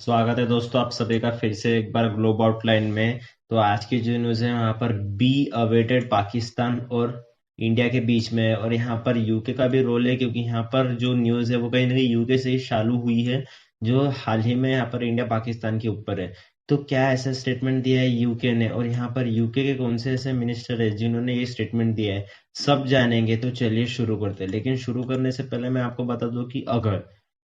स्वागत है दोस्तों आप सभी का फिर से एक बार ग्लोब आउटलाइन में। तो आज की जो न्यूज़ है यहाँ पर बी अवेटेड पाकिस्तान और इंडिया के बीच में है, और यहाँ पर यूके का भी रोल है क्योंकि यहाँ पर जो न्यूज़ है वो कहीं ना कहीं यूके से ही चालू हुई है, जो हाल ही में यहाँ पर इंडिया पाकिस्तान के ऊपर है। तो क्या ऐसा स्टेटमेंट दिया है यूके ने, और यहाँ पर यूके के कौन से ऐसे मिनिस्टर है जिन्होंने ये स्टेटमेंट दिया है, सब जानेंगे। तो चलिए शुरू करते हैं, लेकिन शुरू करने से पहले मैं आपको बता दूं कि अगर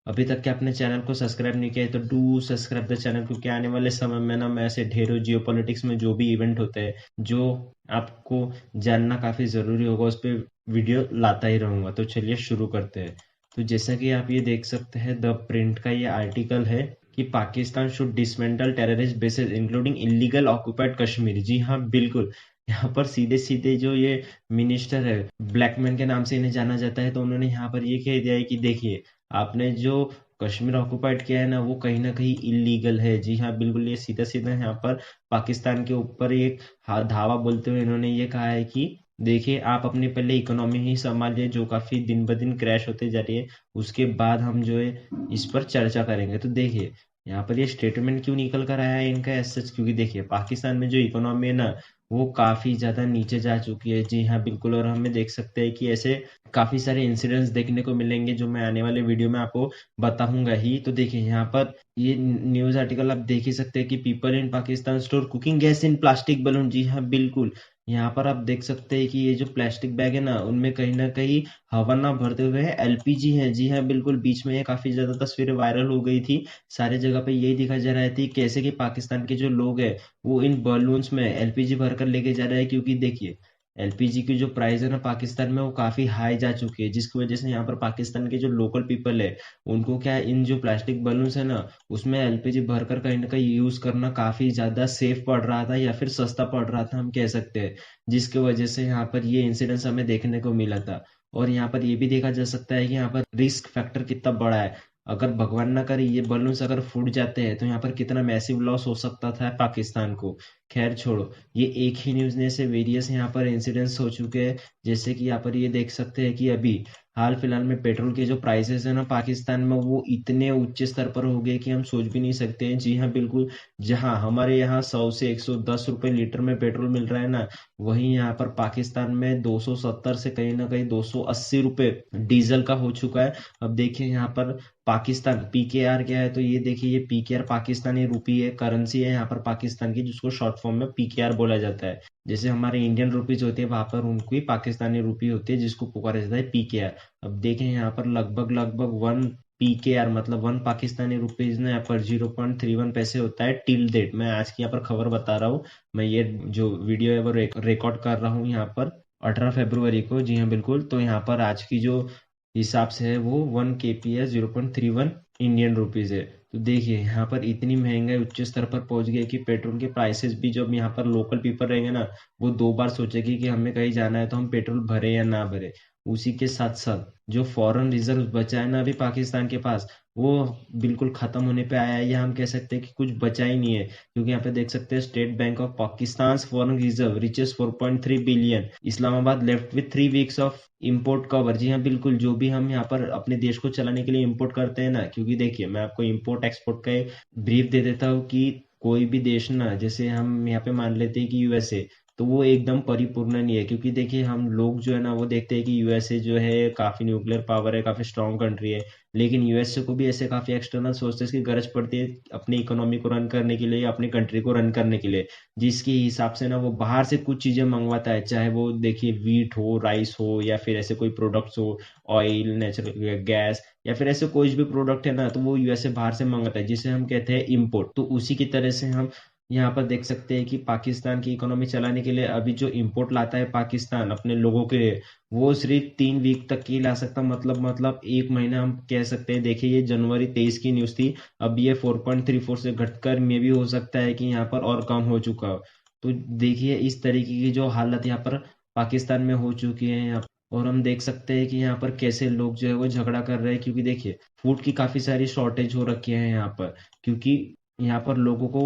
अभी तक के अपने चैनल को सब्सक्राइब नहीं किया है तो डू सब्सक्राइब द चैनल, क्योंकि आने वाले समय में ना मैं ऐसे ढेरों जियो पॉलिटिक्स में जो भी इवेंट होते हैं जो आपको जानना काफी जरूरी होगा उस पर वीडियो लाता ही रहूंगा। तो चलिए शुरू करते हैं। तो जैसा कि आप ये देख सकते हैं, द प्रिंट का ये आर्टिकल है कि Pakistan should dismantle terrorist bases including illegal occupied Kashmir. जी हाँ, बिल्कुल। यहाँ पर सीधे सीधे जो ये मिनिस्टर है, ब्लैकमैन के नाम से इन्हें जाना जाता है, तो उन्होंने यहाँ पर ये कह दिया है कि देखिए, आपने जो कश्मीर ऑक्युपाइड किया है ना वो कहीं ना कहीं इलीगल है। जी हाँ, बिल्कुल। ये सीधा सीधा यहाँ पर पाकिस्तान के ऊपर एक धावा बोलते हुए इन्होंने ये कहा है कि देखिए, आप अपनी पहले इकोनॉमी ही संभालिए जो काफी दिन ब दिन क्रैश होते जा रही है, उसके बाद हम जो है इस पर चर्चा करेंगे। तो देखिए, यहाँ पर ये स्टेटमेंट क्यों निकल कर आया है इनका एज सच, क्योंकि देखिए पाकिस्तान में जो इकोनॉमी है ना वो काफी ज्यादा नीचे जा चुकी है। जी हाँ, बिल्कुल। और हमें देख सकते हैं कि ऐसे काफी सारे इंसिडेंट्स देखने को मिलेंगे जो मैं आने वाले वीडियो में आपको बताऊंगा ही। तो देखिए, यहाँ पर ये न्यूज आर्टिकल आप देख ही सकते हैं कि people in Pakistan store cooking gas in plastic balloon. जी हाँ, बिल्कुल। यहाँ पर आप देख सकते हैं कि ये जो प्लास्टिक बैग है ना उनमें कहीं ना कहीं हवा ना भरते हुए है एलपीजी है। जी हाँ, बिल्कुल। बीच में ये काफी ज्यादा तस्वीरें वायरल हो गई थी, सारी जगह पे यही दिखा जा रहा थी कैसे कि पाकिस्तान के जो लोग हैं वो इन बलून्स में एलपीजी भरकर लेके जा रहे हैं, क्योंकि देखिए एलपीजी की जो प्राइस है ना पाकिस्तान में वो काफी हाई जा चुकी है, जिसकी वजह से यहाँ पर पाकिस्तान के जो लोकल पीपल है उनको क्या है, इन जो प्लास्टिक बलून्स है ना उसमें एलपीजी भरकर कहीं ना कहीं यूज करना काफी ज्यादा सेफ पड़ रहा था या फिर सस्ता पड़ रहा था, हम कह सकते हैं। जिसकी वजह से यहाँ पर ये इंसिडेंस हमें देखने को मिला था। और यहाँ पर ये भी देखा जा सकता है कि यहाँ पर रिस्क फैक्टर कितना बड़ा है। अगर भगवान ना करे ये बलून्स अगर फूट जाते हैं तो यहाँ पर कितना मैसिव लॉस हो सकता था पाकिस्तान को। खैर छोड़ो, ये एक ही न्यूज ने से वेरियस यहाँ पर इंसिडेंट्स हो चुके हैं। जैसे कि यहाँ पर ये देख सकते हैं कि अभी हाल फिलहाल में पेट्रोल के जो प्राइसेस है ना पाकिस्तान में वो इतने उच्च स्तर पर हो गए कि हम सोच भी नहीं सकते हैं। जी हाँ, बिल्कुल। जहाँ हमारे यहाँ 100 से 110 रुपए लीटर में पेट्रोल मिल रहा है ना, वहीं यहाँ पर पाकिस्तान में 270 से कहीं ना कहीं 280 रुपए डीजल का हो चुका है। अब देखिए यहाँ पर पाकिस्तान पीकेआर क्या है, तो ये देखिए ये पीकेआर पाकिस्तानी रुपी है, करेंसी है यहाँ पर पाकिस्तान की, जिसको शॉर्ट फॉर्म में पीकेआर बोला जाता है। जैसे हमारे इंडियन रुपीज होती है वहां पर उनकी पाकिस्तानी रुपी होती है जिसको पुकारा जाता है पीकेआर। अब देखें यहाँ पर लगभग लगभग वन पीकेआर मतलब वन पाकिस्तानी रुपीज ना यहाँ पर 0.31 पैसे होता है टिल डेट। मैं आज की यहाँ पर खबर बता रहा हूँ, मैं ये जो वीडियो है वो रिकॉर्ड कर रहा हूँ यहाँ पर 18 फरवरी को। जी हाँ, बिल्कुल। तो यहाँ पर आज की जो हिसाब से है वो 1 KP है, 0.31 इंडियन रुपीज है। तो देखिए यहाँ पर इतनी महंगाई उच्च स्तर पर पहुंच गई कि पेट्रोल के प्राइसेस भी, जब यहाँ पर लोकल पीपल रहेंगे ना वो दो बार सोचेगी कि हमें कहीं जाना है तो हम पेट्रोल भरे या ना भरे। उसी के साथ साथ जो फॉरेन रिजर्व बचा है ना अभी पाकिस्तान के पास, वो बिल्कुल खत्म होने पे आया है, या हम कह सकते हैं कि कुछ बचा ही नहीं है। क्योंकि यहाँ पे देख सकते हैं State Bank of Pakistan foreign reserve reaches 4.3 billion, Islamabad left with 3 weeks of import cover. जी हाँ, बिल्कुल। जो भी हम यहाँ पर अपने देश को चलाने के लिए इम्पोर्ट करते हैं ना, क्योंकि देखिए मैं आपको इम्पोर्ट एक्सपोर्ट का ब्रीफ दे देता हूँ कि कोई भी देश ना, जैसे हम यहाँ पे मान लेते हैं कि यूएसए, तो वो एकदम परिपूर्ण नहीं है। क्योंकि देखिए हम लोग जो है ना वो देखते हैं कि यूएसए जो है काफी न्यूक्लियर पावर है, काफी स्ट्रांग कंट्री है, लेकिन यूएसए को भी ऐसे काफी एक्सटर्नल सोर्सेस की गरज पड़ती है अपनी इकोनॉमी को रन करने के लिए या अपनी कंट्री को रन करने के लिए, जिसके हिसाब से ना वो बाहर से कुछ चीजें मंगवाता है, चाहे वो देखिए वीट हो, राइस हो, या फिर ऐसे कोई प्रोडक्ट्स हो, ऑयल, नेचुरल गैस, या फिर ऐसे कोई भी प्रोडक्ट है ना तो वो यूएसए बाहर से मंगाता है, जिसे हम कहते हैं इम्पोर्ट। तो उसी की तरह से हम यहाँ पर देख सकते हैं कि पाकिस्तान की इकोनॉमी चलाने के लिए अभी जो इंपोर्ट लाता है पाकिस्तान अपने लोगों के लिए, वो सिर्फ 3 वीक तक की ला सकता, मतलब 1 महीना हम कह सकते हैं। देखिए ये जनवरी 23 की न्यूज़ थी, अब ये 4.34 से घटकर में भी हो सकता है कि यहाँ पर और कम हो चुका हो। तो देखिए इस तरीके की जो हालत यहाँ पर पाकिस्तान में हो चुकी है यहाँ। और हम देख सकते हैं कि यहाँ पर कैसे लोग जो है वो झगड़ा कर रहे हैं, क्योंकि देखिए फूड की काफी सारी शॉर्टेज हो रखी है यहाँ पर, क्योंकि यहाँ पर लोगों को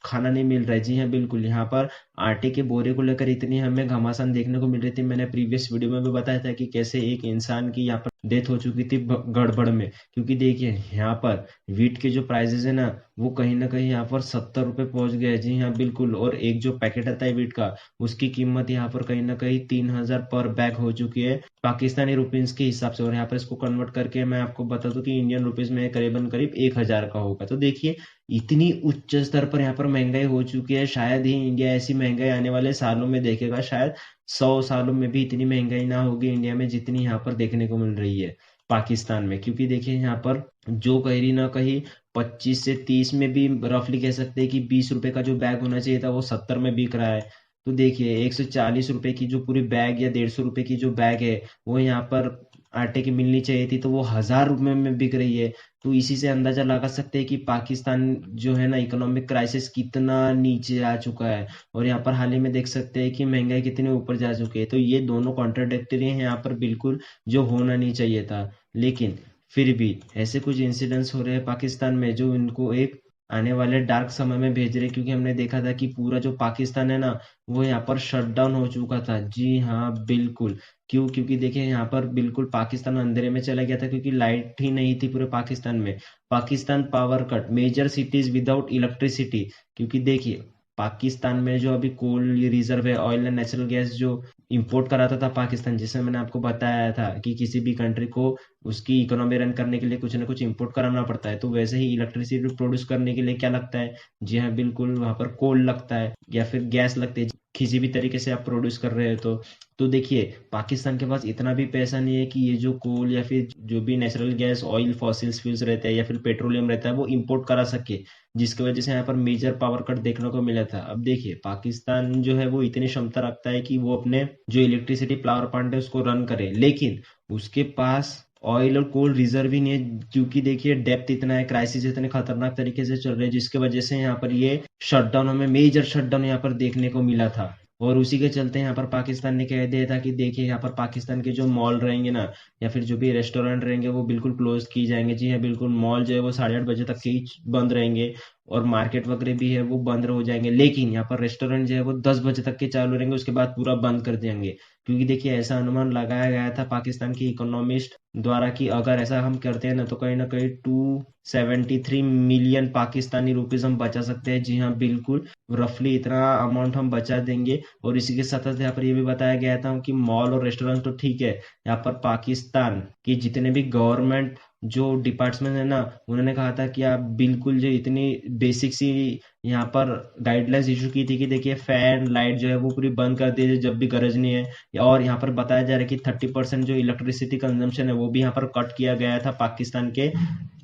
खाना नहीं मिल रहा है। जी हाँ, बिल्कुल। यहाँ पर आटे के बोरे को लेकर इतनी हमें घमासान देखने को मिल रही थी। मैंने प्रीवियस वीडियो में भी बताया था कि कैसे एक इंसान की यहाँ पर डेथ हो चुकी थी गड़बड़ में, क्योंकि देखिए यहाँ पर वीट के जो प्राइसेस है ना वो कहीं ना कहीं यहाँ पर 70 रुपये पहुंच गए। जी हाँ बिल्कुल। और एक जो पैकेट आता है वीट का उसकी कीमत यहाँ पर कहीं ना कहीं 3,000 पर बैग हो चुकी है पाकिस्तानी रुपीज के हिसाब से। और यहाँ पर इसको कन्वर्ट करके मैं आपको बता दूं कि इंडियन रुपीज में करीबन करीब 1,000 का होगा। तो देखिए इतनी उच्च स्तर पर यहाँ पर महंगाई हो चुकी है। शायद ही इंडिया ऐसी महंगाई आने वाले सालों में देखेगा। शायद 100 सालों में भी इतनी महंगाई ना होगी इंडिया में जितनी यहाँ पर देखने को मिल रही है पाकिस्तान में। क्योंकि देखिए यहाँ पर जो कहीं ना कहीं 25 से 30 में भी रफली कह सकते हैं कि 20 रुपए का जो बैग होना चाहिए था वो 70 में बिक रहा है। तो देखिए 140 रुपए की जो पूरी बैग या 150 रुपए की जो बैग है वो यहाँ पर आटे की मिलनी चाहिए थी तो वो 1,000 रुपए में बिक रही है। तो इसी से अंदाजा लगा सकते हैं कि पाकिस्तान जो है ना इकोनॉमिक क्राइसिस कितना नीचे आ चुका है। और यहाँ पर हाल ही में देख सकते हैं कि महंगाई कितने ऊपर जा चुकी है। तो ये दोनों कॉन्ट्राडिक्टरी हैं यहाँ पर बिल्कुल, जो होना नहीं चाहिए था। लेकिन फिर भी ऐसे कुछ इंसिडेंट्स हो रहे हैं पाकिस्तान में जो इनको एक आने वाले डार्क समय में भेज रहे। क्योंकि हमने देखा था कि पूरा जो पाकिस्तान है ना वो यहाँ पर शट डाउन हो चुका था। जी हाँ बिल्कुल। क्यों? क्योंकि देखिए यहाँ पर बिल्कुल पाकिस्तान अंधेरे में चला गया था क्योंकि लाइट ही नहीं थी पूरे पाकिस्तान में। Pakistan power cut, major cities without electricity. क्योंकि देखिए पाकिस्तान में जो अभी कोल रिजर्व है, ऑयल एंड नेचुरल गैस जो इंपोर्ट कराता था पाकिस्तान, जिसमें मैंने आपको बताया था कि किसी भी कंट्री को उसकी इकोनॉमी रन करने के लिए कुछ ना कुछ इंपोर्ट कराना पड़ता है। तो वैसे ही इलेक्ट्रिसिटी प्रोड्यूस करने के लिए क्या लगता है? जी हाँ बिल्कुल, वहां पर कोल लगता है या फिर गैस लगती है किसी भी तरीके से आप प्रोड्यूस कर रहे हो तो देखिए पाकिस्तान के पास इतना भी पैसा नहीं है कि ये जो कोल या फिर जो भी natural gas, oil, fossils fuels रहते हैं या फिर पेट्रोलियम रहता है वो इंपोर्ट करा सके, जिसकी वजह से यहाँ पर मेजर पावर कट देखने को मिला था। अब देखिए पाकिस्तान जो है वो इतनी क्षमता रखता है कि वो अपने जो इलेक्ट्रिसिटी पावर प्लांट है उसको रन करे, लेकिन उसके पास ऑयल और कोल रिजर्व ही नहीं है। क्योंकि देखिए डेप्थ इतना है, क्राइसिस इतने खतरनाक तरीके से चल रहे हैं जिसकी वजह से यहाँ पर ये शटडाउन, हमें मेजर शटडाउन यहाँ पर देखने को मिला था। और उसी के चलते यहाँ पर पाकिस्तान ने कह दिया था कि देखिए यहाँ पर पाकिस्तान के जो मॉल रहेंगे ना या फिर जो भी रेस्टोरेंट रहेंगे वो बिल्कुल क्लोज की जाएंगे। जी हाँ बिल्कुल, मॉल जो है वो 8:30 बजे तक के ही बंद रहेंगे और मार्केट वगैरह भी है वो बंद हो जाएंगे। लेकिन यहाँ पर रेस्टोरेंट जो है वो 10 बजे तक के चालू रहेंगे, उसके बाद पूरा बंद कर देंगे। क्योंकि देखिए ऐसा अनुमान लगाया गया था पाकिस्तान की इकोनॉमिस्ट द्वारा कि अगर ऐसा हम करते हैं ना कहीं 273 मिलियन पाकिस्तानी रुपीज हम बचा सकते हैं। जी हाँ बिल्कुल, रफली इतना अमाउंट हम बचा देंगे। और इसी के साथ साथ यहाँ पर ये भी बताया गया था कि मॉल और रेस्टोरेंट तो ठीक है, यहाँ पर पाकिस्तान की जितने भी गवर्नमेंट जो डिपार्टमेंट है ना उन्होंने कहा था कि आप बिल्कुल जो इतनी बेसिक सी यहाँ पर गाइडलाइंस इशू की थी कि देखिए फैन लाइट जो है वो पूरी बंद कर दीजिए जब भी गरज नहीं है। और यहाँ पर बताया जा रहा है कि 30% जो इलेक्ट्रिसिटी कंजम्पशन है वो भी यहाँ पर कट किया गया था पाकिस्तान के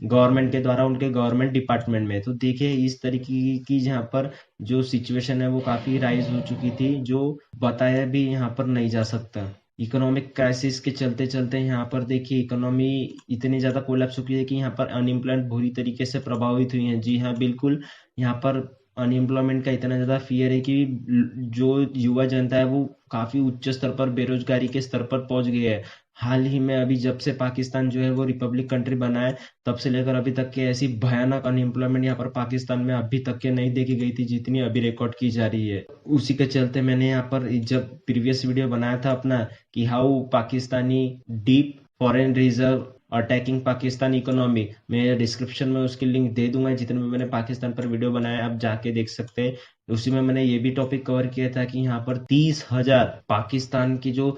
गवर्नमेंट के द्वारा उनके गवर्नमेंट डिपार्टमेंट में। तो देखिए इस तरीके की यहाँ पर जो सिचुएशन है वो काफी राइज हो चुकी थी, जो बताया भी यहाँ पर नहीं जा सकता। इकोनॉमिक क्राइसिस के चलते चलते यहाँ पर देखिए इकोनॉमी इतनी ज्यादा कोलैप्स हो चुकी है कि यहाँ पर अनएम्प्लॉयमेंट बुरी तरीके से प्रभावित हुई है। जी हाँ बिल्कुल, यहाँ पर अनएम्प्लॉयमेंट का इतना ज्यादा फियर है कि जो युवा जनता है वो काफी उच्च स्तर पर बेरोजगारी के स्तर पर पहुंच गई है। हाल ही में अभी जब से पाकिस्तान जो है वो रिपब्लिक कंट्री बना है तब से लेकर अभी तक के ऐसी भयानक अनएम्प्लॉयमेंट यहाँ पर पाकिस्तान में अभी तक के नहीं देखी गई थी जितनी अभी रिकॉर्ड की जा रही है। उसी के चलते मैंने यहाँ पर जब प्रीवियस वीडियो बनाया था अपना कि how Pakistani deep foreign reserve attacking Pakistan economy, मैं डिस्क्रिप्शन में उसकी लिंक दे दूंगा। जितने में मैंने पाकिस्तान पर वीडियो बनाया आप जाके देख सकते हैं। उसी में मैंने ये भी टॉपिक कवर किया था कि यहाँ पर 30,000 पाकिस्तान की जो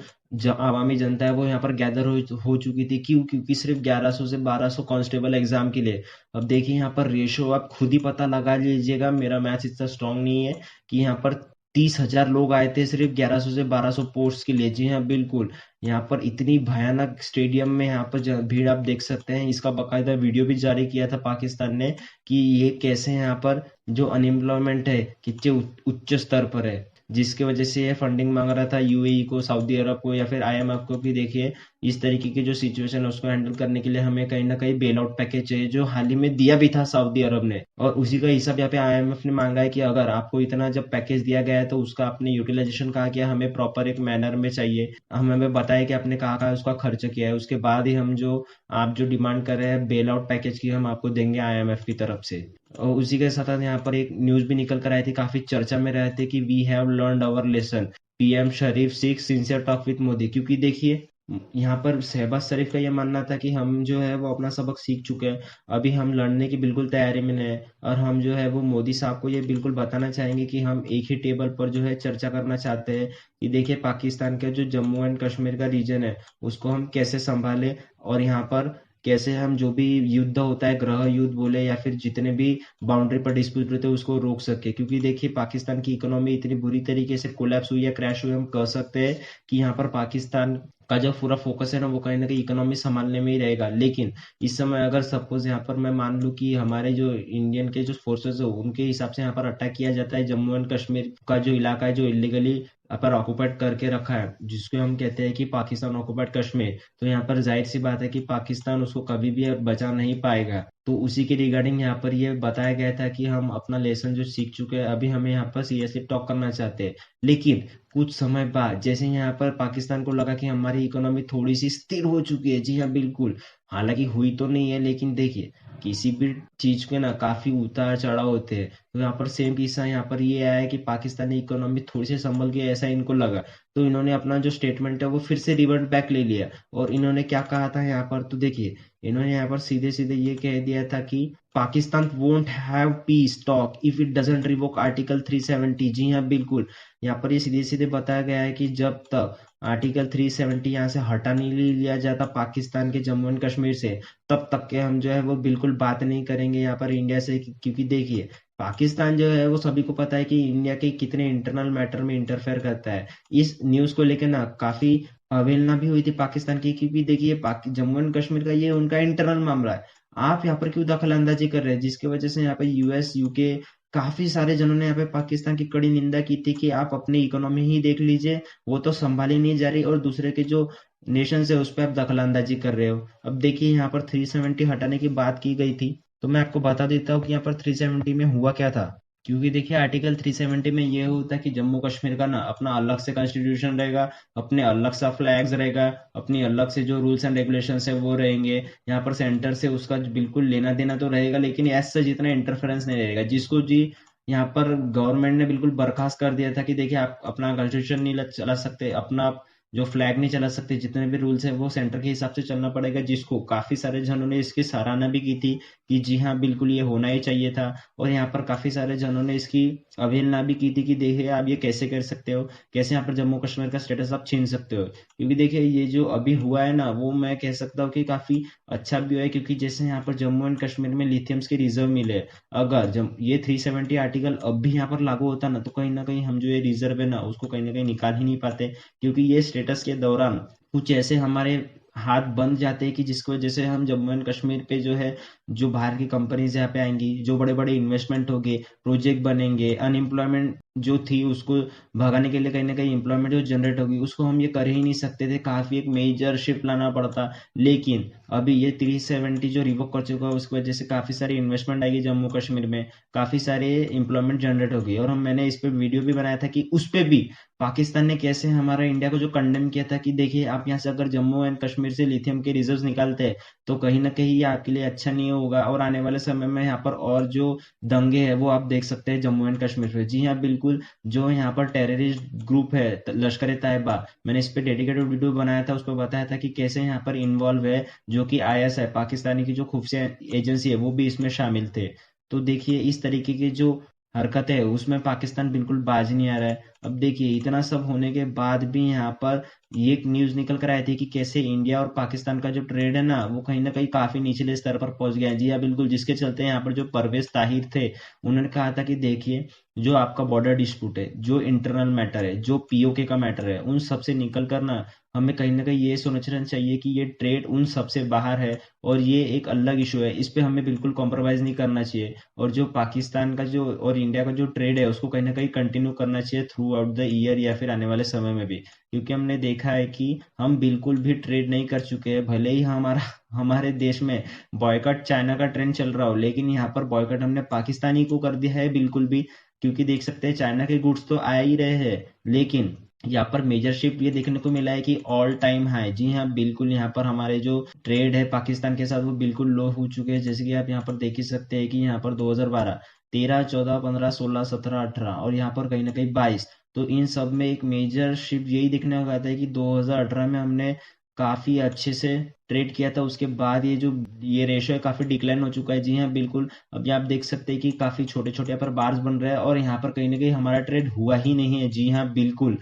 आवामी जनता है वो यहाँ पर गैदर हो चुकी थी। क्यों? क्योंकि सिर्फ 1100 से 1200 कांस्टेबल एग्जाम के लिए। अब देखिए यहाँ पर रेशो आप खुद ही पता लगा लीजिएगा, मेरा मैथ्स इतना स्ट्रांग नहीं है, कि यहाँ पर 30,000 लोग आए थे सिर्फ 1100 से 1200 पोस्ट के लिए। जी हाँ बिल्कुल, यहाँ पर इतनी भयानक स्टेडियम में यहाँ पर भीड़ आप देख सकते हैं। इसका बाकायदा वीडियो भी जारी किया था पाकिस्तान ने कि ये कैसे यहाँ पर जो अनएम्प्लॉयमेंट है कितने उच्च स्तर पर है, जिसकी वजह से ये फंडिंग मांग रहा था यूएई को, सऊदी अरब को या फिर आईएमएफ को कि देखिए इस तरीके की जो सिचुएशन है उसको हैंडल करने के लिए हमें कहीं ना कहीं बेल आउट पैकेज चाहिए, जो हाल ही में दिया भी था सऊदी अरब ने। और उसी का हिसाब यहाँ पे आईएमएफ ने मांगा है कि अगर आपको इतना जब पैकेज दिया गया है तो उसका आपने यूटिलाइजेशन कहा किया, हमें प्रॉपर एक मैनर में चाहिए, हमें बताया कि आपने कहाँ कहाँ उसका खर्च किया है, उसके बाद ही हम जो आप जो डिमांड कर रहे हैं बेल आउट पैकेज की हम आपको देंगे आईएमएफ की तरफ से। और उसी के साथ यहाँ पर एक न्यूज भी निकल कर आई थी, काफी चर्चा में रहे थे कि we have learned our lesson, PM Sharif seek sincere talk with Modi. क्योंकि देखिए यहाँ पर शहबाज शरीफ का ये मानना था कि हम जो है वो अपना सबक सीख चुके हैं, अभी हम लड़ने की बिल्कुल तैयारी में हैं, और हम जो है वो मोदी साहब को ये बिल्कुल बताना चाहेंगे कि हम एक ही टेबल पर जो है चर्चा करना चाहते हैं कि देखिए पाकिस्तान का जो जम्मू एंड कश्मीर का रीजन है उसको हम कैसे संभालें, और यहाँ पर कैसे हम जो भी युद्ध होता है, ग्रह युद्ध बोले या फिर जितने भी बाउंड्री पर डिस्प्यूट रहते हैं उसको रोक सके। क्योंकि देखिए पाकिस्तान की इकोनॉमी इतनी बुरी तरीके से कोलैप्स हुई है, क्रैश हुई, हम कह सकते हैं कि यहाँ पर पाकिस्तान का जो पूरा फोकस है ना वो कहीं ना कहीं इकोनॉमी संभालने में ही रहेगा। लेकिन इस समय अगर सपोज यहाँ पर मैं मान लूँ कि हमारे जो इंडियन के जो फोर्सेस है उनके हिसाब से यहाँ पर अटैक किया जाता है जम्मू एंड कश्मीर का जो इलाका है जो इलीगली पर ऑक्युपाइड करके रखा है, जिसको हम कहते हैं कि पाकिस्तान ऑक्युपाइड कश्मीर, तो यहाँ पर जाहिर सी बात है कि पाकिस्तान उसको कभी भी अब बचा नहीं पाएगा। तो उसी के रिगार्डिंग यहाँ पर ये बताया गया था कि हम अपना लेसन जो सीख चुके हैं अभी हमें यहाँ पर सीरियसली टॉक करना चाहते हैं। लेकिन कुछ समय बाद जैसे यहाँ पर पाकिस्तान को लगा कि हमारी इकोनॉमी थोड़ी सी स्थिर हो चुकी है, जी हाँ बिल्कुल, हालांकि हुई तो नहीं है, लेकिन देखिए किसी भी चीज के ना काफी उतार चढ़ाव होते हैं, तो यहाँ पर सेम किस्सा यहाँ पर ये आया है कि पाकिस्तानी इकोनॉमी थोड़ी सी संभल गई ऐसा इनको लगा, तो इन्होंने अपना जो स्टेटमेंट है वो फिर से रिवर्ट बैक ले लिया। और इन्होंने क्या कहा था यहाँ पर, तो देखिए इन्होंने यहाँ पर सीधे सीधे ये कह दिया था कि Pakistan won't have piece talk if it doesn't revoke article 370। जी हाँ बिल्कुल, यहाँ पर ये सीधे सीधे बताया गया है कि जब तक आर्टिकल 370 यहाँ से हटा नहीं लिया जाता पाकिस्तान के जम्मू एंड कश्मीर से, तब तक के हम जो है वो बिल्कुल बात नहीं करेंगे यहाँ पर इंडिया से। क्योंकि देखिए पाकिस्तान जो है वो सभी को पता है कि इंडिया के कितने इंटरनल मैटर में इंटरफेयर करता है। इस न्यूज को लेकर ना काफी अवहेलना भी हुई थी पाकिस्तान की, क्योंकि देखिए जम्मू एंड कश्मीर का ये उनका इंटरनल मामला है, आप यहाँ पर क्यों दखल अंदाजी कर रहे हैं, जिसकी वजह से यहाँ पे यूएस यूके काफी सारे जनों ने यहाँ पे पाकिस्तान की कड़ी निंदा की थी कि आप अपनी इकोनॉमी ही देख लीजिए, वो तो संभाली नहीं जा रही और दूसरे के जो नेशन है उस पर आप दखल अंदाजी कर रहे हो। अब देखिए यहाँ पर 370 हटाने की बात की गई थी, तो मैं आपको बता देता हूँ कि यहाँ पर 370 में हुआ क्या था। क्योंकि देखिए आर्टिकल 370 में ये होता है कि जम्मू कश्मीर का ना अपना अलग से कॉन्स्टिट्यूशन रहेगा, अपने अलग सा फ्लैग्स रहेगा, अपनी अलग से जो रूल्स एंड रेगुलेशंस है वो रहेंगे, यहाँ पर सेंटर से उसका बिल्कुल लेना देना तो रहेगा, लेकिन ऐसा जितना इंटरफेरेंस नहीं रहेगा, जिसको जी यहाँ पर गवर्नमेंट ने बिल्कुल बर्खास्त कर दिया था कि देखिए आप अपना कॉन्स्टिट्यूशन नहीं चला सकते, अपना जो फ्लैग नहीं चला सकते, जितने भी रूल्स है वो सेंटर के हिसाब से चलना पड़ेगा, जिसको काफी सारे जनों ने इसकी सराहना भी की थी कि जी हाँ बिल्कुल ये होना ही चाहिए था। और यहाँ पर काफी सारे जनों ने इसकी अवहेलना भी की थी कि देखिए आप ये कैसे कर सकते हो, कैसे यहाँ पर जम्मू कश्मीर का स्टेटस आप छीन सकते हो। क्योंकि देखिए ये जो अभी हुआ है ना वो मैं कह सकता हूँ कि काफी अच्छा भी हुआ है, क्योंकि जैसे यहाँ पर जम्मू एंड कश्मीर में लिथियम्स के रिजर्व मिले, अगर जब ये 370 आर्टिकल अब भी यहाँ पर लागू होता ना तो कहीं ना कहीं हम जो ये रिजर्व है ना उसको कहीं ना कहीं निकाल ही नहीं पाते। क्योंकि ये स्टेटस के दौरान कुछ ऐसे हमारे हाथ बंद जाते हैं कि जिसकी वजह से हम जम्मू एंड कश्मीर पे जो है जो बाहर की कंपनीज यहाँ पे आएंगी, जो बड़े बड़े इन्वेस्टमेंट होंगे, प्रोजेक्ट बनेंगे, अनएम्प्लॉयमेंट जो थी उसको भगाने के लिए कहीं ना कहीं एम्प्लॉयमेंट जो जनरेट होगी उसको हम ये कर ही नहीं सकते थे, काफी एक मेजर शिफ्ट लाना पड़ता। लेकिन अभी ये 370 जो रिवोक कर चुका है उसकी वजह से काफी सारी इन्वेस्टमेंट आएगी जम्मू कश्मीर में, काफी सारे एम्प्लॉयमेंट जनरेट होगी। और हम मैंने इस पे वीडियो भी बनाया था कि उस पे भी पाकिस्तान ने कैसे हमारा इंडिया को जो कंडेम किया था कि देखिए आप यहाँ से अगर जम्मू एंड कश्मीर से लिथियम के रिजर्व निकालते हैं तो कहीं ना कहीं ये आपके लिए अच्छा नहीं होगा, और आने वाले समय में यहाँ पर और जो दंगे है वो आप देख सकते हैं जम्मू एंड कश्मीर में। जी हाँ बिल्कुल, जो यहाँ पर टेररिस्ट ग्रुप है लश्कर ए तैयबा, मैंने इस पे डेडिकेटेड वीडियो बनाया था, उस पर बताया था कि कैसे यहाँ पर इन्वॉल्व है, जो कि आईएस है पाकिस्तानी की जो खुफिया एजेंसी है वो भी इसमें शामिल थे। तो देखिए इस तरीके की जो हरकत है उसमें पाकिस्तान बिल्कुल बाज नहीं आ रहा है। अब देखिए इतना सब होने के बाद भी यहाँ पर ये एक न्यूज निकल कर आई थी कि कैसे इंडिया और पाकिस्तान का जो ट्रेड है ना वो कहीं ना कहीं काफी निचले स्तर पर पहुंच गया है। जी हाँ बिल्कुल, जिसके चलते यहाँ पर जो परवेज ताहिर थे उन्होंने कहा था कि देखिए जो आपका बॉर्डर डिस्प्यूट है, जो इंटरनल मैटर है, जो पीओके का मैटर है, उन सबसे निकल कर ना हमें कहीं ना कहीं ये सोचना चाहिए कि ये ट्रेड उन सबसे बाहर है और ये एक अलग इशू है, इस पे हमें बिल्कुल कॉम्प्रोमाइज नहीं करना चाहिए। और जो पाकिस्तान का जो और इंडिया का जो ट्रेड है उसको कहीं ना कहीं कंटिन्यू करना चाहिए थ्रू आउट द ईयर या फिर आने वाले समय में भी, क्योंकि हमने देखा है कि हम बिल्कुल भी ट्रेड नहीं कर चुके हैं। भले ही हमारे देश में बॉयकॉट चाइना का ट्रेंड चल रहा हो, लेकिन यहाँ पर बॉयकॉट हमने पाकिस्तानी को कर दिया है बिल्कुल भी, क्योंकि देख सकते हैं चाइना के गुड्स तो आ ही रहे हैं, लेकिन यहाँ पर मेजर शिफ्ट ये देखने को मिला है कि ऑल टाइम हाई, जी हाँ बिल्कुल, यहाँ पर हमारे जो ट्रेड है पाकिस्तान के साथ वो बिल्कुल लो हो चुके हैं। जैसे कि आप यहाँ पर देख ही सकते हैं कि यहाँ पर 2012, 13, 14, 15, 16, 17, 18 और यहाँ पर कहीं ना कहीं 22, तो इन सब में एक मेजर शिफ्ट यही देखने को आता है कि 2018 में हमने काफी अच्छे से ट्रेड किया था, उसके बाद ये रेशो है काफी डिक्लाइन हो चुका है। जी हाँ बिल्कुल, अभी आप देख सकते हैं कि काफी छोटे छोटे यहाँ पर बार्स बन रहे हैं और यहाँ पर कहीं ना कहीं हमारा ट्रेड हुआ ही नहीं है। जी हाँ बिल्कुल,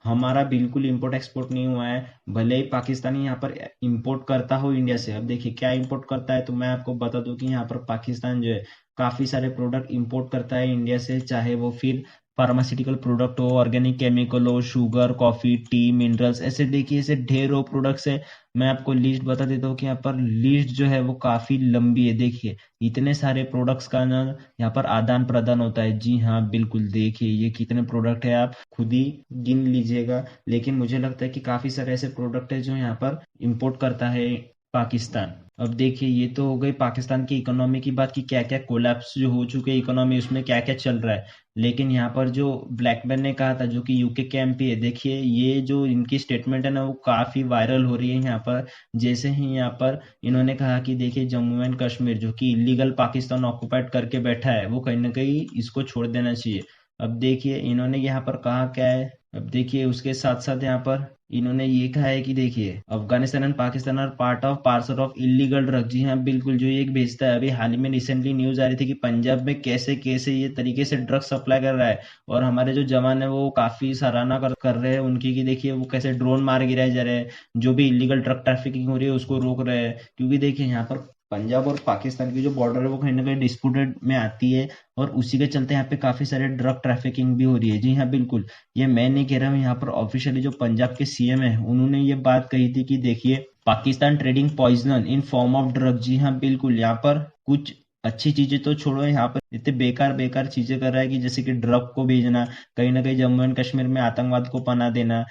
हमारा बिल्कुल इंपोर्ट एक्सपोर्ट नहीं हुआ है। भले ही पाकिस्तानी यहाँ पर इंपोर्ट करता हो इंडिया से, अब देखिए क्या इंपोर्ट करता है, तो मैं आपको बता दूं कि यहाँ पर पाकिस्तान जो है काफी सारे प्रोडक्ट इंपोर्ट करता है इंडिया से, चाहे वो फिर फार्मास्यूटिकल प्रोडक्ट हो, ऑर्गेनिक केमिकल हो, शुगर, कॉफी, टी, मिनरल्स, ऐसे देखिए ऐसे ढेरों प्रोडक्ट्स है। मैं आपको लिस्ट बता देता हूँ कि यहाँ पर लिस्ट जो है वो काफी लंबी है। देखिए इतने सारे प्रोडक्ट्स का ना यहाँ पर आदान प्रदान होता है। जी हाँ बिल्कुल, देखिए ये कितने प्रोडक्ट है आप खुद ही गिन लीजिएगा, लेकिन मुझे लगता है कि काफी सारे ऐसे प्रोडक्ट है जो यहाँ पर इंपोर्ट करता है पाकिस्तान। अब देखिए ये तो हो गई पाकिस्तान की इकोनॉमी की बात, कि क्या क्या कोलैप्स जो हो चुके हैं इकोनॉमी, उसमें क्या क्या चल रहा है। लेकिन यहाँ पर जो ब्लैकमैन ने कहा था, जो कि यूके के एमपी है, देखिए ये जो इनकी स्टेटमेंट है ना वो काफी वायरल हो रही है यहाँ पर। जैसे ही यहाँ पर इन्होंने कहा कि देखिए जम्मू एंड कश्मीर जो कि इलीगल पाकिस्तान ऑक्युपाइड करके बैठा है, वो कहीं ना कहीं इसको छोड़ देना चाहिए। अब देखिए इन्होंने यहाँ पर कहा क्या है, अब देखिए उसके साथ साथ यहाँ पर इन्होंने ये कहा है कि देखिए Afghanistan and Pakistan are part of parcel of illegal drug. जी हाँ बिल्कुल, जो ये एक भेजता है, अभी हाल ही में रिसेंटली न्यूज आ रही थी कि पंजाब में कैसे कैसे ये तरीके से ड्रग सप्लाई कर रहा है, और हमारे जो जवान है वो काफी सराहना कर रहे हैं उनकी, कि देखिए वो कैसे ड्रोन मार गिराए जा रहे हैं, जो भी इलीगल ड्रग ट्रैफिकिंग हो रही है उसको रोक रहे हैं। क्योंकि देखिए यहाँ पर पंजाब और पाकिस्तान की जो बॉर्डर है वो कहीं ना कहीं डिस्प्यूटेड में आती है, और उसी के चलते यहाँ पे काफी सारे ड्रग ट्रैफिकिंग भी हो रही है। जी हाँ बिल्कुल, ये मैं नहीं कह रहा हूँ, यहाँ पर ऑफिशियली जो पंजाब के सीएम है उन्होंने ये बात कही थी कि देखिए Pakistan trading poison in form of drug. जी हाँ बिल्कुल, यहाँ पर कुछ अच्छी चीजें तो छोड़ो, यहाँ पर इतने बेकार बेकार चीजें कर रहा है कि जैसे कि ड्रग को भेजना, कहीं ना कहीं जम्मू एंड कश्मीर में आतंकवाद को पनाह देना,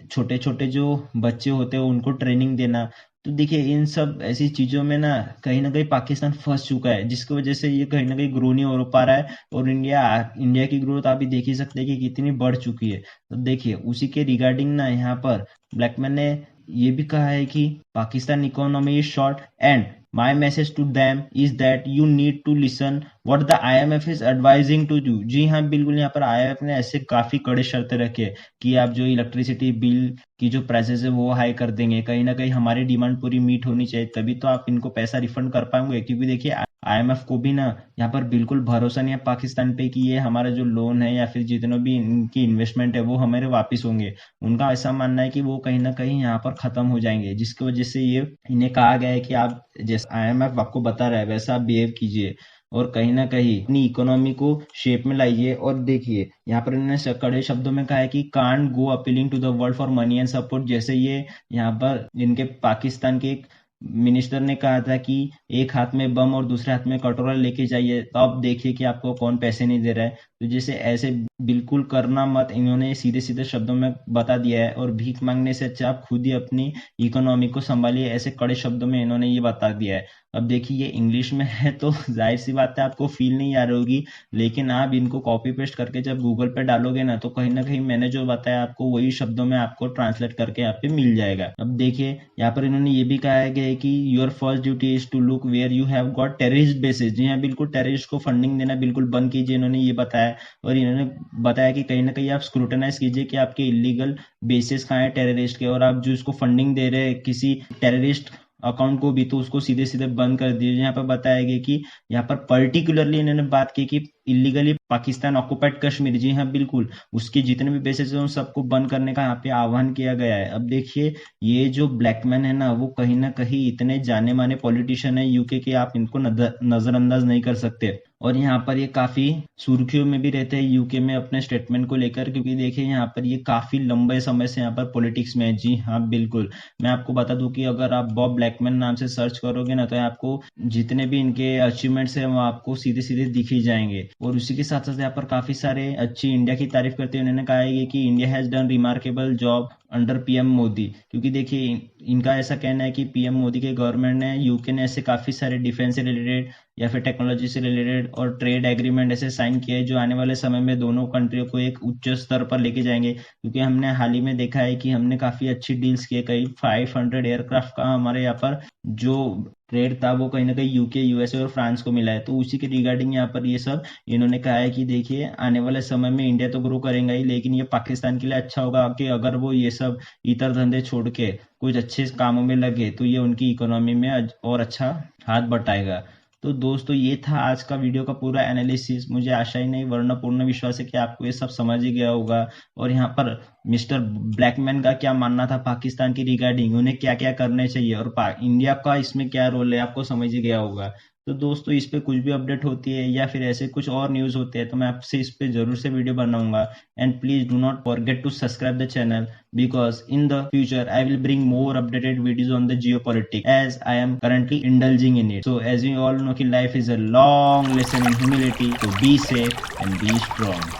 छोटे छोटे जो बच्चे होते हैं उनको ट्रेनिंग देना। तो देखिए इन सब ऐसी चीजों में ना कहीं पाकिस्तान फंस चुका है, जिसकी वजह से ये कहीं ना कहीं ग्रो नहीं हो पा रहा है, और इंडिया की ग्रोथ आप भी देख ही सकते हैं कि कितनी बढ़ चुकी है। तो देखिए उसी के रिगार्डिंग ना यहाँ पर ब्लैकमैन ने ये भी कहा है कि Pakistan economy is short and my message to them is that you need to listen what the IMF is advising to you. जी हाँ बिल्कुल, यहाँ पर आईएमएफ ने ऐसे काफी कड़े शर्तें रखे हैं कि आप जो इलेक्ट्रिसिटी बिल की जो प्राइसेस है वो हाई कर देंगे, कहीं ना कहीं हमारी डिमांड पूरी मीट होनी चाहिए, तभी तो आप इनको पैसा रिफंड कर पाएंगे। क्योंकि देखिए आईएमएफ को भी ना यहाँ पर बिल्कुल भरोसा नहीं है पाकिस्तान पे कि ये हमारा जो लोन है या फिर जितने भी इनकी इन्वेस्टमेंट है वो हमारे वापस होंगे। उनका ऐसा मानना है कि वो कहीं ना कहीं यहाँ पर खत्म हो जाएंगे, जिसकी वजह से ये इन्हें कहा गया है कि आप जैसे आईएमएफ आपको बता रहा है वैसा आप बिहेव कीजिए, और कहीं ना कहीं अपनी इकोनॉमी को शेप में लाइए। और देखिए यहाँ पर इन्होंने कड़े शब्दों में कहा है कि can't go appealing to the world for money and support. जैसे ये यहाँ पर इनके पाकिस्तान के एक मिनिस्टर ने कहा था कि एक हाथ में बम और दूसरे हाथ में कटोरा लेके जाइए, तो आप देखिए कि आपको कौन पैसे नहीं दे रहा है। तो जैसे ऐसे बिल्कुल करना मत, इन्होंने सीधे सीधे शब्दों में बता दिया है, और भीख मांगने से अच्छा आप खुद ही अपनी इकोनॉमी को संभालिए, ऐसे कड़े शब्दों में इन्होंने ये बता दिया है। अब देखिए ये इंग्लिश में है तो जाहिर सी बात है आपको फील नहीं आ रही होगी, लेकिन आप इनको कॉपी पेस्ट करके जब गूगल पे डालोगे ना, तो कहीं ना कहीं मैंने जो बताया आपको वही शब्दों में आपको ट्रांसलेट करके यहाँ पे मिल जाएगा। अब देखिए यहाँ पर इन्होंने ये भी कहा है कि your first duty is to look where you have got terrorist bases. जी हाँ बिल्कुल, टेररिस्ट को फंडिंग देना बिल्कुल बंद कीजिए, इन्होंने ये बताया। और इन्होंने बताया कि कहीं ना कहीं आप स्क्रूटनाइज कीजिए कि आपके इलीगल बेसिस कहाँ है टेररिस्ट के, और आप जो इसको फंडिंग दे रहे हैं किसी टेररिस्ट अकाउंट को भी, तो उसको सीधे सीधे बंद कर दीजिए। यहाँ पर बताया गया कि यहाँ पर पर्टिकुलरली इन्होंने बात की कि इलीगली पाकिस्तान ऑक्युपाइड कश्मीर, जी हाँ बिल्कुल, उसके जितने भी बेसिस हैं उन सबको बंद करने का यहाँ पे आह्वान किया गया है। अब देखिए ये जो ब्लैकमैन है ना कहीं इतने जाने माने पॉलिटिशियन है यूके के, आप इनको नजरअंदाज नहीं कर सकते। और यहाँ पर ये काफी सुर्खियों में भी रहते हैं यूके में अपने स्टेटमेंट को लेकर, क्योंकि देखिए यहाँ पर ये काफी लंबे समय से यहाँ पर पॉलिटिक्स में है। जी हाँ, बिल्कुल। मैं आपको बता दूं कि अगर आप बॉब ब्लैकमैन नाम से सर्च करोगे ना, तो आपको जितने भी इनके अचीवमेंट्स हैं वो आपको सीधे सीधे दिख ही जाएंगे। और उसी के साथ साथ यहाँ पर काफी सारे अच्छी इंडिया की तारीफ करते हुए उन्होंने कहा है कि India has done remarkable job under PM Modi, क्योंकि देखिए इनका ऐसा कहना है कि पीएम मोदी के गवर्नमेंट ने, यूके ने ऐसे काफी सारे डिफेंस से रिलेटेड या फिर टेक्नोलॉजी से रिलेटेड और ट्रेड एग्रीमेंट ऐसे साइन किए हैं जो आने वाले समय में दोनों कंट्रियों को एक उच्च स्तर पर लेके जाएंगे। क्योंकि हमने हाल ही में देखा है कि हमने काफी अच्छी डील्स किए, कई 500 एयरक्राफ्ट का हमारे यहाँ पर जो ट्रेड था वो कहीं ना कहीं यूके, यूएसए और फ्रांस को मिला है। तो उसी के रिगार्डिंग यहाँ पर ये सब इन्होंने कहा है कि देखिए आने वाले समय में इंडिया तो ग्रो करेगा ही, लेकिन ये पाकिस्तान के लिए अच्छा होगा कि अगर वो ये सब इतर धंधे छोड़ के कुछ अच्छे कामों में लगे तो ये उनकी इकोनॉमी में और अच्छा हाथ बटाएगा। तो दोस्तों ये था आज का वीडियो का पूरा एनालिसिस। मुझे आशा ही नहीं वरना पूर्ण विश्वास है कि आपको ये सब समझ ही गया होगा। और यहाँ पर मिस्टर ब्लैकमैन का क्या मानना था पाकिस्तान की रिगार्डिंग, उन्हें क्या क्या करने चाहिए और इंडिया का इसमें क्या रोल है, आपको समझ ही गया होगा। तो दोस्तों इस पे कुछ भी अपडेट होती है या फिर ऐसे कुछ और न्यूज़ होते हैं तो मैं आपसे इस पे जरूर से वीडियो बनाऊंगा। And please do not forget to subscribe the channel, because in the future I will bring more updated videos on the geopolitics as I am currently indulging in it. So as we all know कि life is a long lesson in humility, so be safe and be strong.